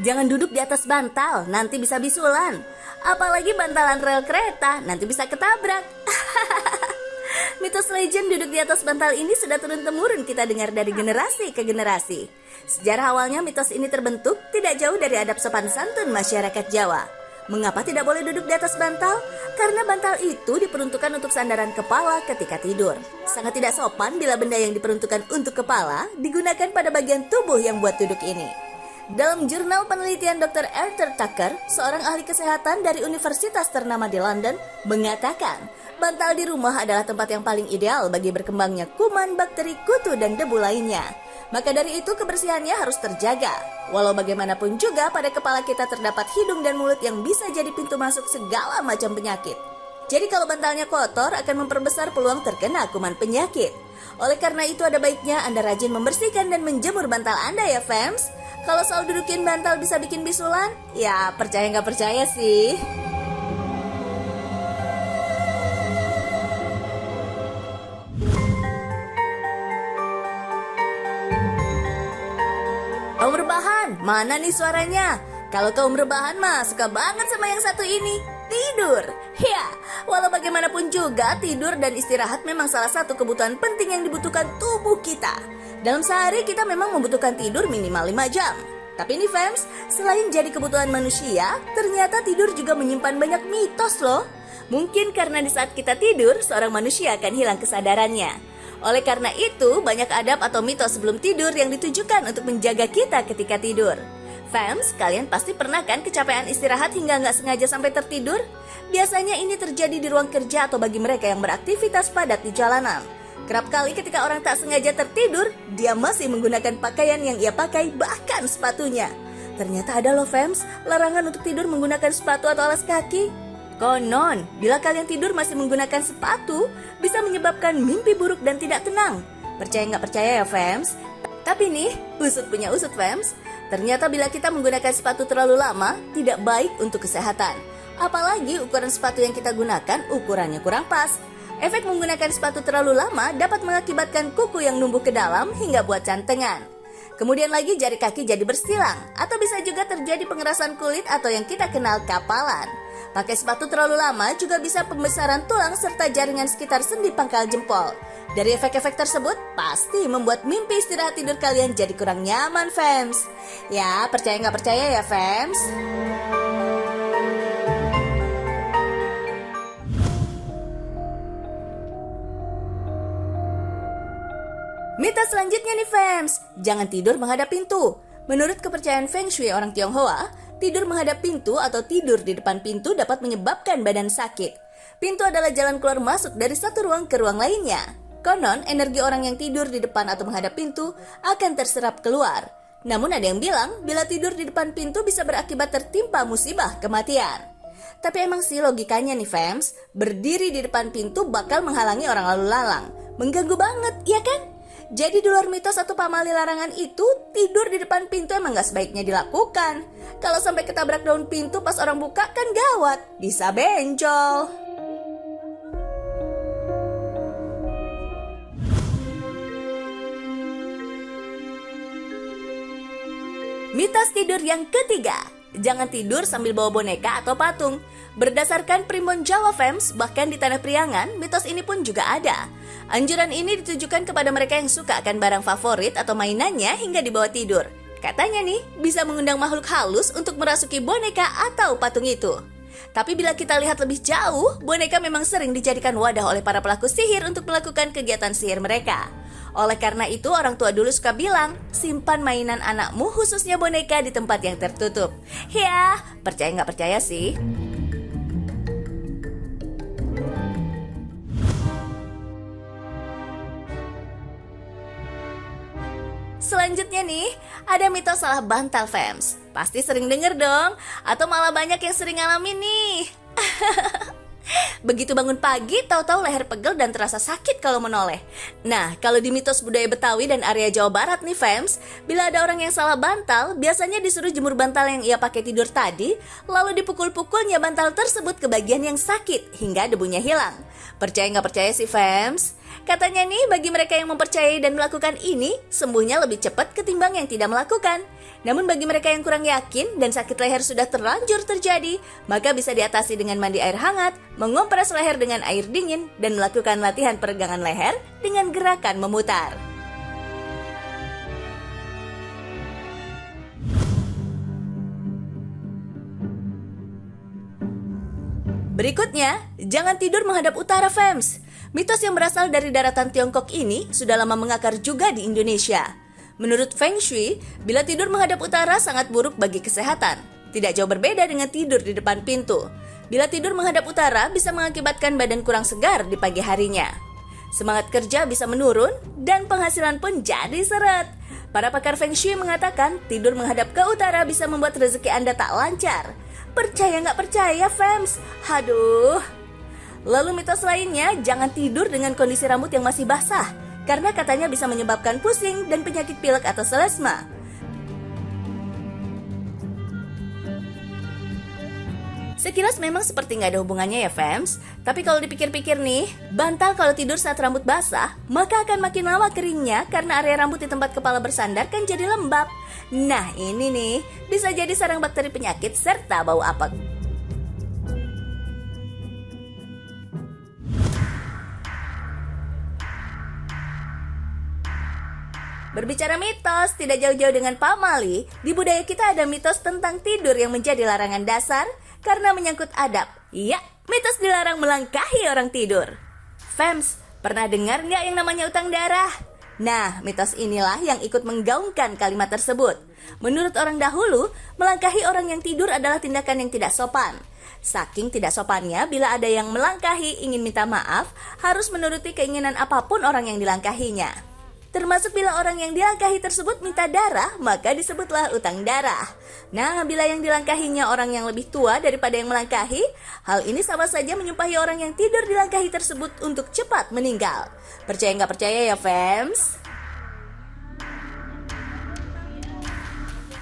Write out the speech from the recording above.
Jangan duduk di atas bantal, nanti bisa bisulan. Apalagi bantalan rel kereta, nanti bisa ketabrak. Mitos legend duduk di atas bantal ini sudah turun-temurun kita dengar dari generasi ke generasi. Sejarah awalnya mitos ini terbentuk tidak jauh dari adab sopan santun masyarakat Jawa. Mengapa tidak boleh duduk di atas bantal? Karena bantal itu diperuntukkan untuk sandaran kepala ketika tidur. Sangat tidak sopan bila benda yang diperuntukkan untuk kepala digunakan pada bagian tubuh yang buat duduk ini. Dalam jurnal penelitian Dr. Arthur Tucker, seorang ahli kesehatan dari universitas ternama di London, mengatakan bantal di rumah adalah tempat yang paling ideal bagi berkembangnya kuman, bakteri, kutu, dan debu lainnya. Maka dari itu kebersihannya harus terjaga. Walau bagaimanapun juga pada kepala kita terdapat hidung dan mulut yang bisa jadi pintu masuk segala macam penyakit. Jadi kalau bantalnya kotor akan memperbesar peluang terkena kuman penyakit. Oleh karena itu ada baiknya Anda rajin membersihkan dan menjemur bantal Anda ya fams. Kalau soal dudukin bantal bisa bikin bisulan, ya percaya nggak percaya sih. Kaum rebahan, mana nih suaranya? Kalau kaum rebahan mah suka banget sama yang satu ini, tidur. Ya, walau bagaimanapun juga tidur dan istirahat memang salah satu kebutuhan penting yang dibutuhkan tubuh kita. Dalam sehari kita memang membutuhkan tidur minimal 5 jam. Tapi nih fams, selain jadi kebutuhan manusia, ternyata tidur juga menyimpan banyak mitos loh. Mungkin karena di saat kita tidur, seorang manusia akan hilang kesadarannya. Oleh karena itu, banyak adab atau mitos sebelum tidur yang ditujukan untuk menjaga kita ketika tidur. Fams, kalian pasti pernah kan kecapean istirahat hingga nggak sengaja sampai tertidur? Biasanya ini terjadi di ruang kerja atau bagi mereka yang beraktivitas padat di jalanan. Kerap kali ketika orang tak sengaja tertidur, dia masih menggunakan pakaian yang ia pakai, bahkan sepatunya. Ternyata ada loh fams, larangan untuk tidur menggunakan sepatu atau alas kaki. Konon, bila kalian tidur masih menggunakan sepatu, bisa menyebabkan mimpi buruk dan tidak tenang. Percaya nggak percaya ya fams? Tapi nih, usut punya usut fams. Ternyata bila kita menggunakan sepatu terlalu lama, tidak baik untuk kesehatan. Apalagi ukuran sepatu yang kita gunakan ukurannya kurang pas. Efek menggunakan sepatu terlalu lama dapat mengakibatkan kuku yang numbuh ke dalam hingga buat cantengan. Kemudian lagi jari kaki jadi bersilang, atau bisa juga terjadi pengerasan kulit atau yang kita kenal kapalan. Pakai sepatu terlalu lama juga bisa pembesaran tulang serta jaringan sekitar sendi pangkal jempol. Dari efek-efek tersebut, pasti membuat mimpi istirahat tidur kalian jadi kurang nyaman, fams. Ya, percaya nggak percaya ya, fams? Mitos selanjutnya nih fams, jangan tidur menghadap pintu. Menurut kepercayaan Feng Shui orang Tionghoa, tidur menghadap pintu atau tidur di depan pintu dapat menyebabkan badan sakit. Pintu adalah jalan keluar masuk dari satu ruang ke ruang lainnya. Konon, energi orang yang tidur di depan atau menghadap pintu akan terserap keluar. Namun ada yang bilang, bila tidur di depan pintu bisa berakibat tertimpa musibah kematian. Tapi emang sih logikanya nih fams, berdiri di depan pintu bakal menghalangi orang lalu lalang. Mengganggu banget, ya kan? Jadi di luar mitos atau pamali larangan itu, tidur di depan pintu emang gak sebaiknya dilakukan. Kalau sampai ketabrak daun pintu pas orang buka kan gawat, bisa benjol. Mitos tidur yang ketiga, jangan tidur sambil bawa boneka atau patung. Berdasarkan Primbon Jawa Fams, bahkan di Tanah Priangan, mitos ini pun juga ada. Anjuran ini ditujukan kepada mereka yang suka akan barang favorit atau mainannya hingga dibawa tidur. Katanya nih, bisa mengundang makhluk halus untuk merasuki boneka atau patung itu. Tapi bila kita lihat lebih jauh, boneka memang sering dijadikan wadah oleh para pelaku sihir untuk melakukan kegiatan sihir mereka. Oleh karena itu, orang tua dulu suka bilang, simpan mainan anakmu khususnya boneka di tempat yang tertutup. Ya, percaya nggak percaya sih? Selanjutnya nih, ada mitos salah bantal fams. Pasti sering denger dong, atau malah banyak yang sering ngalamin nih. Begitu bangun pagi, tahu-tahu leher pegel dan terasa sakit kalau menoleh. Nah, kalau di mitos budaya Betawi dan area Jawa Barat nih fams, bila ada orang yang salah bantal, biasanya disuruh jemur bantal yang ia pakai tidur tadi, lalu dipukul-pukulnya bantal tersebut ke bagian yang sakit, hingga debunya hilang. Percaya nggak percaya sih fams? Katanya nih, bagi mereka yang mempercayai dan melakukan ini, sembuhnya lebih cepat ketimbang yang tidak melakukan. Namun bagi mereka yang kurang yakin dan sakit leher sudah terlanjur terjadi, maka bisa diatasi dengan mandi air hangat, mengompres leher dengan air dingin, dan melakukan latihan peregangan leher dengan gerakan memutar. Berikutnya, jangan tidur menghadap utara, fams. Mitos yang berasal dari daratan Tiongkok ini sudah lama mengakar juga di Indonesia. Menurut Feng Shui, bila tidur menghadap utara sangat buruk bagi kesehatan. Tidak jauh berbeda dengan tidur di depan pintu. Bila tidur menghadap utara bisa mengakibatkan badan kurang segar di pagi harinya. Semangat kerja bisa menurun dan penghasilan pun jadi seret. Para pakar Feng Shui mengatakan tidur menghadap ke utara bisa membuat rezeki Anda tak lancar. Percaya nggak percaya, fams? Haduh. Lalu mitos lainnya, jangan tidur dengan kondisi rambut yang masih basah, karena katanya bisa menyebabkan pusing dan penyakit pilek atau selesma. Sekilas memang seperti nggak ada hubungannya ya, fams. Tapi kalau dipikir-pikir nih, bantal kalau tidur saat rambut basah, maka akan makin lama keringnya karena area rambut di tempat kepala bersandar kan jadi lembab. Nah ini nih, bisa jadi sarang bakteri penyakit serta bau apek. Berbicara mitos, tidak jauh-jauh dengan Pak Mali, di budaya kita ada mitos tentang tidur yang menjadi larangan dasar karena menyangkut adab. Ya, mitos dilarang melangkahi orang tidur. Fams, pernah dengar nggak yang namanya utang darah? Nah, mitos inilah yang ikut menggaungkan kalimat tersebut. Menurut orang dahulu, melangkahi orang yang tidur adalah tindakan yang tidak sopan. Saking tidak sopannya, bila ada yang melangkahi ingin minta maaf, harus menuruti keinginan apapun orang yang dilangkahinya. Termasuk bila orang yang dilangkahi tersebut minta darah, maka disebutlah utang darah. Nah, bila yang dilangkahinya orang yang lebih tua daripada yang melangkahi, hal ini sama saja menyumpahi orang yang tidur dilangkahi tersebut untuk cepat meninggal. Percaya nggak percaya ya, fams?